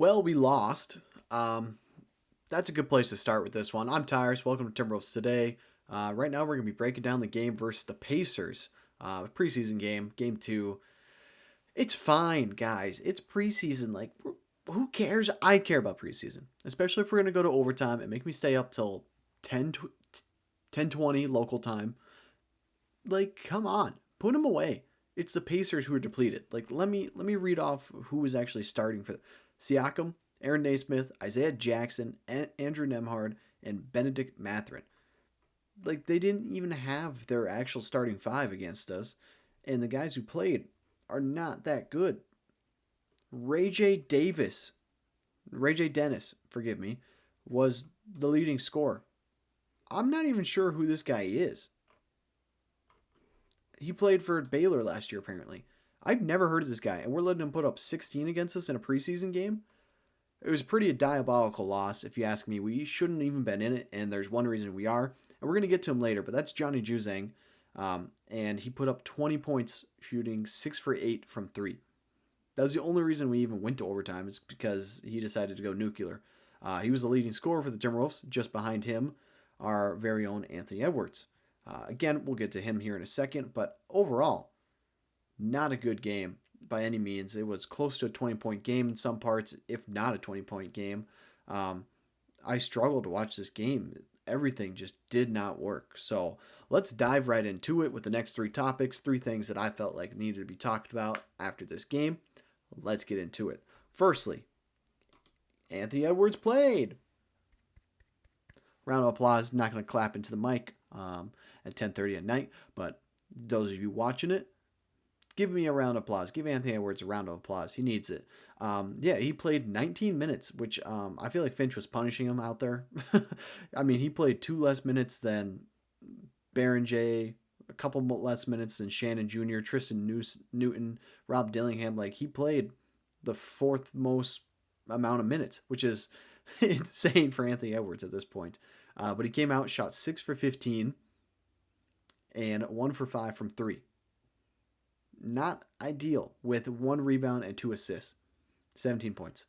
Well, we lost. That's a good place to start with this one. I'm Tyrus. Welcome to Timberwolves Today. Right now, we're going to be breaking down the game versus the Pacers. Preseason game, game two. It's fine, guys. It's preseason. Who cares? I care about preseason, especially if we're going to go to overtime and make me stay up till 10:20 local time. Come on. Put them away. It's the Pacers who are depleted. Let me read off who was actually starting for Siakam, Aaron Naismith, Isaiah Jackson, Andrew Nemhard, and Benedict Mathurin. They didn't even have their actual starting five against us, and the guys who played are not that good. Ray J. Davis, Ray J. Dennis, forgive me, was the leading scorer. I'm not even sure who this guy is. He played for Baylor last year, apparently. I've never heard of this guy, and we're letting him put up 16 against us in a preseason game. It was pretty a diabolical loss, if you ask me. We shouldn't even been in it, and there's one reason we are, and we're going to get to him later, but that's Johnny Juzang, and he put up 20 points shooting 6 for 8 from 3. That was the only reason we even went to overtime, is because he decided to go nuclear. He was the leading scorer for the Timberwolves. Just behind him, our very own Anthony Edwards. Again, we'll get to him here in a second, but overall, not a good game by any means. It was close to a 20-point game in some parts, if not a 20-point game. I struggled to watch this game. Everything just did not work. So let's dive right into it with the next three topics, three things that I felt like needed to be talked about after this game. Let's get into it. Firstly, Anthony Edwards played. Round of applause. Not going to clap into the mic at 10:30 at night, but those of you watching it, give me a round of applause. Give Anthony Edwards a round of applause. He needs it. Yeah, he played 19 minutes, which I feel like Finch was punishing him out there. I mean, he played 2 less minutes than Baron J, a couple less minutes than Shannon Jr., Tristan Newton, Rob Dillingham. He played the fourth most amount of minutes, which is insane for Anthony Edwards at this point. But he came out, shot 6 for 15, and 1 for 5 from 3. Not ideal, with 1 rebound and 2 assists. 17 points.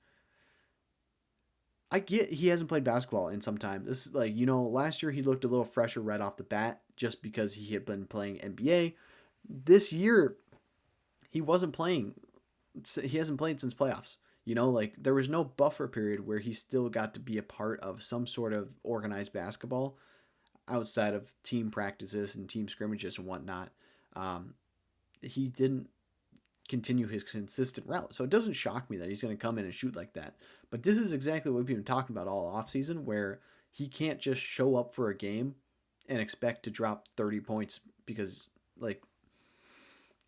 I get he hasn't played basketball in some time. Last year he looked a little fresher right off the bat just because he had been playing NBA. This year, he wasn't playing. He hasn't played since playoffs. There was no buffer period where he still got to be a part of some sort of organized basketball outside of team practices and team scrimmages and whatnot. He didn't continue his consistent route. So it doesn't shock me that he's going to come in and shoot like that. But this is exactly what we've been talking about all offseason, where he can't just show up for a game and expect to drop 30 points because,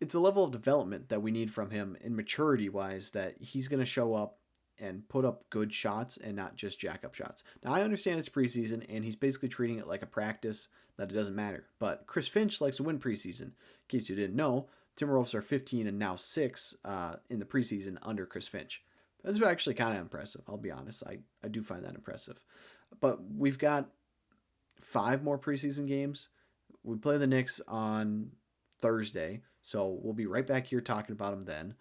it's a level of development that we need from him in maturity-wise, that he's going to show up and put up good shots and not just jack up shots. Now, I understand it's preseason, and he's basically treating it like a practice, that it doesn't matter. But Chris Finch likes to win preseason. In case you didn't know, Timberwolves are 15 and now 6 in the preseason under Chris Finch. That's actually kind of impressive, I'll be honest. I do find that impressive. But we've got 5 more preseason games. We play the Knicks on Thursday, so we'll be right back here talking about them then.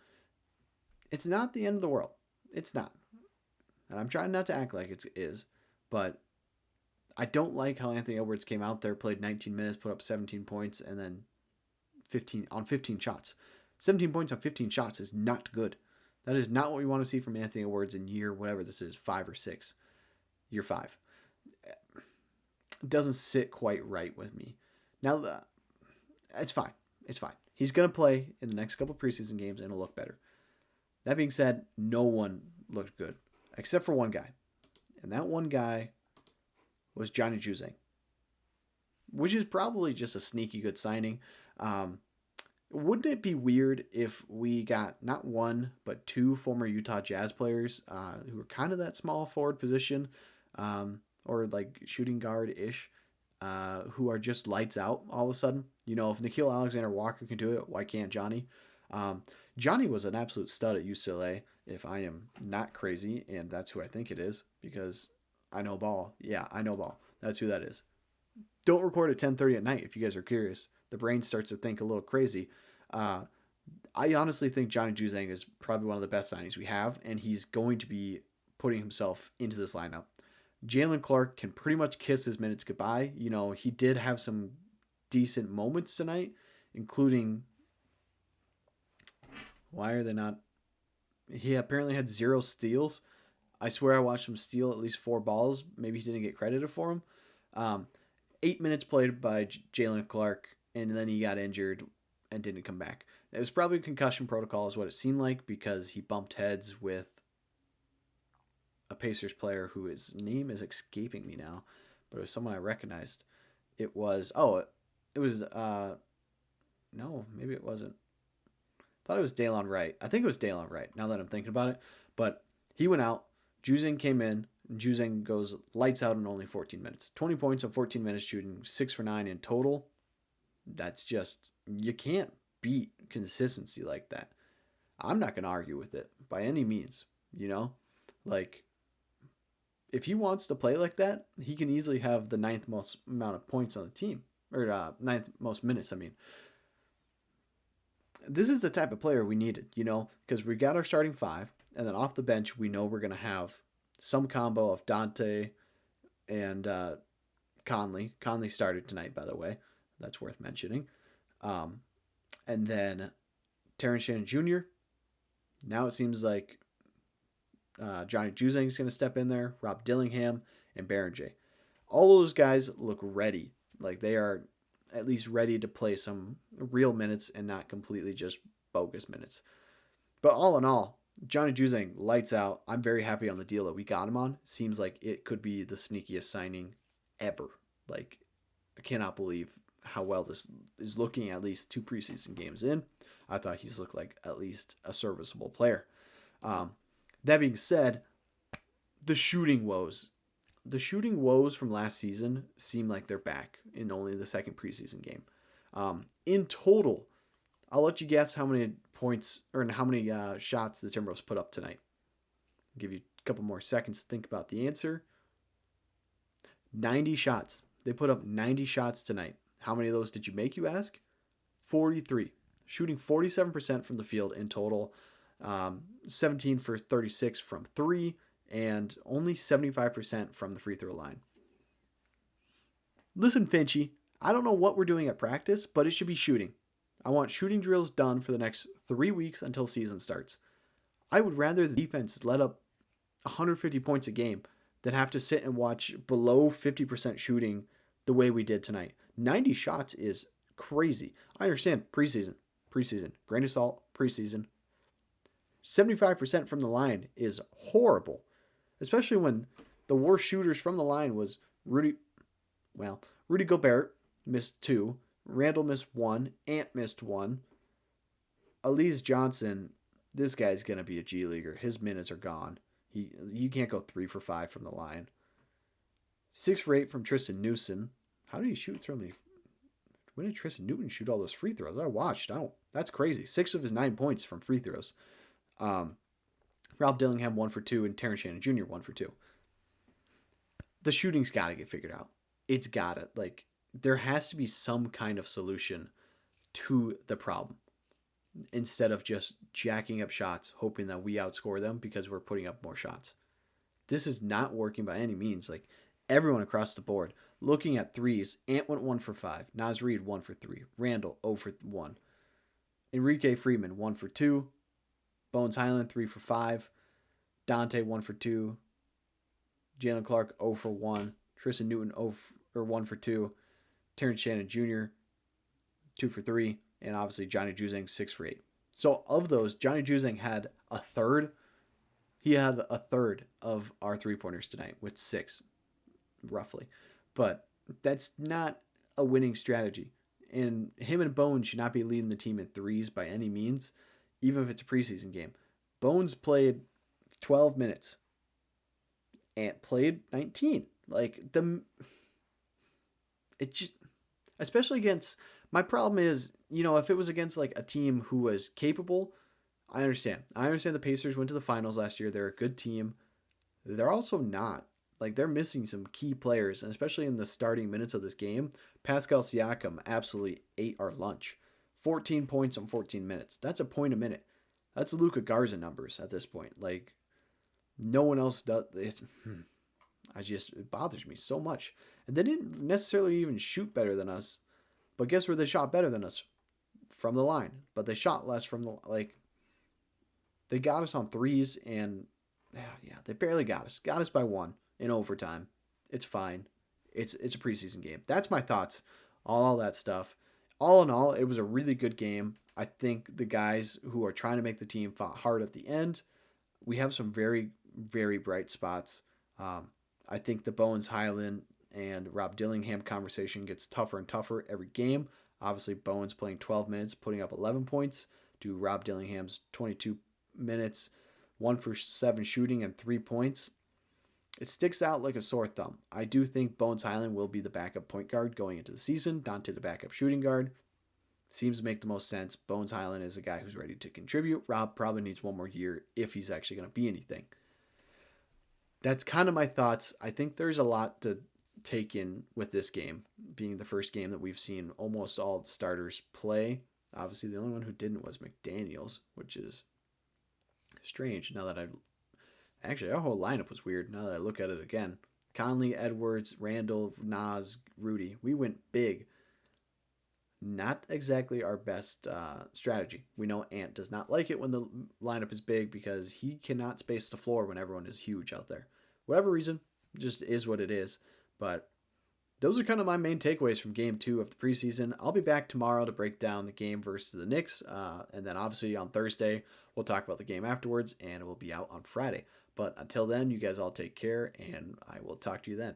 It's not the end of the world. It's not. And I'm trying not to act like it is, but I don't like how Anthony Edwards came out there, played 19 minutes, put up 17 points, and then 15 shots. 17 points on 15 shots is not good. That is not what we want to see from Anthony Edwards in year, whatever this is, 5 or 6. Year 5. It doesn't sit quite right with me. Now, it's fine. It's fine. He's going to play in the next couple preseason games and it'll look better. That being said, no one looked good except for one guy. And that one guy was Johnny Juzang, which is probably just a sneaky good signing. Wouldn't it be weird if we got not one, but 2 former Utah Jazz players who were kind of that small forward position or shooting guard-ish who are just lights out all of a sudden? If Nickeil Alexander-Walker can do it, why can't Johnny? Johnny was an absolute stud at UCLA, if I am not crazy, and that's who I think it is, because I know ball. Yeah, I know ball. That's who that is. Don't record at 10:30 at night if you guys are curious. The brain starts to think a little crazy. I honestly think Johnny Juzang is probably one of the best signings we have, and he's going to be putting himself into this lineup. Jalen Clark can pretty much kiss his minutes goodbye. He did have some decent moments tonight, including, why are they not? He apparently had 0 steals. I swear I watched him steal at least 4 balls. Maybe he didn't get credited for them. 8 minutes played by Jalen Clark, and then he got injured and didn't come back. It was probably concussion protocol is what it seemed like, because he bumped heads with a Pacers player whose name is escaping me now, but it was someone I recognized. No, maybe it wasn't. I thought it was Daylon Wright. I think it was Daylon Wright, now that I'm thinking about it. But he went out. Juzang came in. And Juzang goes lights out in only 14 minutes. 20 points in 14 minutes, shooting 6 for 9 in total. That's just, you can't beat consistency like that. I'm not going to argue with it by any means. Like, if he wants to play like that, he can easily have the 9th most amount of points on the team. Or 9th most minutes, I mean. This is the type of player we needed, because we got our starting 5, and then off the bench, we know we're going to have some combo of Dante and Conley. Conley started tonight, by the way. That's worth mentioning. And then Terrence Shannon Jr. Now it seems like Johnny Juzang is going to step in there, Rob Dillingham, and Baron J. All those guys look ready. Like, they are at least ready to play some real minutes and not completely just bogus minutes. But all in all, Johnny Juzang lights out. I'm very happy on the deal that we got him on. Seems like it could be the sneakiest signing ever. Like, I cannot believe how well this is looking at least 2 preseason games in. I thought he's looked like at least a serviceable player. That being said, the shooting woes. The shooting woes from last season seem like they're back in only the 2nd preseason game. In total, I'll let you guess how many points or how many shots the Timberwolves put up tonight. I'll give you a couple more seconds to think about the answer. 90 shots. They put up 90 shots tonight. How many of those did you make, you ask? 43. Shooting 47% from the field in total. 17 for 36 from 3. And only 75% from the free throw line. Listen, Finchy, I don't know what we're doing at practice, but it should be shooting. I want shooting drills done for the next 3 weeks until season starts. I would rather the defense let up 150 points a game than have to sit and watch below 50% shooting the way we did tonight. 90 shots is crazy. I understand preseason, grain of salt, preseason. 75% from the line is horrible, especially when the worst shooters from the line was Rudy Gobert missed 2, Randall missed 1, Ant missed 1. Elise Johnson, this guy's going to be a G Leaguer. His minutes are gone. You can't go 3 for 5 from the line. 6 for 8 from Tristan Newson. How did he shoot so many? When did Tristan Newton shoot all those free throws? I watched. That's crazy. 6 of his 9 points from free throws. Rob Dillingham 1 for 2 and Terrence Shannon Jr. 1 for 2. The shooting's got to get figured out. It's got to. Like, there has to be some kind of solution to the problem instead of just jacking up shots, hoping that we outscore them because we're putting up more shots. This is not working by any means. Like, everyone across the board, looking at threes, Ant went 1 for 5, Naz Reid 1 for 3, Randall 0 for 1, Enrique Freeman 1 for 2, Bones Highland 3 for 5, Dante 1 for 2, Jalen Clark 0 for 1, Tristan Newton 1 for 2, Terrence Shannon Jr. 2 for 3, and obviously Johnny Juzang 6 for 8. So of those, Johnny Juzang had a third. He had a third of our 3-pointers tonight with 6, roughly. But that's not a winning strategy. And him and Bones should not be leading the team in threes by any means, even if it's a preseason game. Bones played 12 minutes. Ant played 19. It just, especially against, my problem is, if it was against like a team who was capable, I understand. I understand the Pacers went to the finals last year. They're a good team. They're also not. Like, they're missing some key players, and especially in the starting minutes of this game. Pascal Siakam absolutely ate our lunch. 14 points on 14 minutes. That's a point a minute. That's Luka Garza numbers at this point. Like, No one else does. It bothers me so much. And they didn't necessarily even shoot better than us. But guess where they shot better than us? From the line. But they shot less from the like. They got us on threes, and yeah, they barely got us. Got us by one in overtime. It's fine. It's a preseason game. That's my thoughts. All that stuff. All in all, it was a really good game. I think the guys who are trying to make the team fought hard at the end. We have some very, very bright spots. Um, I think the Bones Highland and Rob Dillingham conversation gets tougher and tougher every game. Obviously, Bones playing 12 minutes, putting up 11 points, to Rob Dillingham's 22 minutes, 1 for 7 shooting, and 3 points. It sticks out like a sore thumb. I do think Bones Highland will be the backup point guard going into the season, Dante the backup shooting guard. Seems to make the most sense. Bones Highland is a guy who's ready to contribute. Rob probably needs one more year if he's actually going to be anything. That's kind of my thoughts. I think there's a lot to take in with this game, being the first game that we've seen almost all the starters play. Obviously, the only one who didn't was McDaniels, which is strange now that I actually, our whole lineup was weird now that I look at it again. Conley, Edwards, Randall, Nas, Rudy. We went big. Not exactly our best strategy. We know Ant does not like it when the lineup is big because he cannot space the floor when everyone is huge out there. Whatever reason, just is what it is. But those are kind of my main takeaways from game 2 of the preseason. I'll be back tomorrow to break down the game versus the Knicks. And then obviously on Thursday, we'll talk about the game afterwards, and it will be out on Friday. But until then, you guys all take care, and I will talk to you then.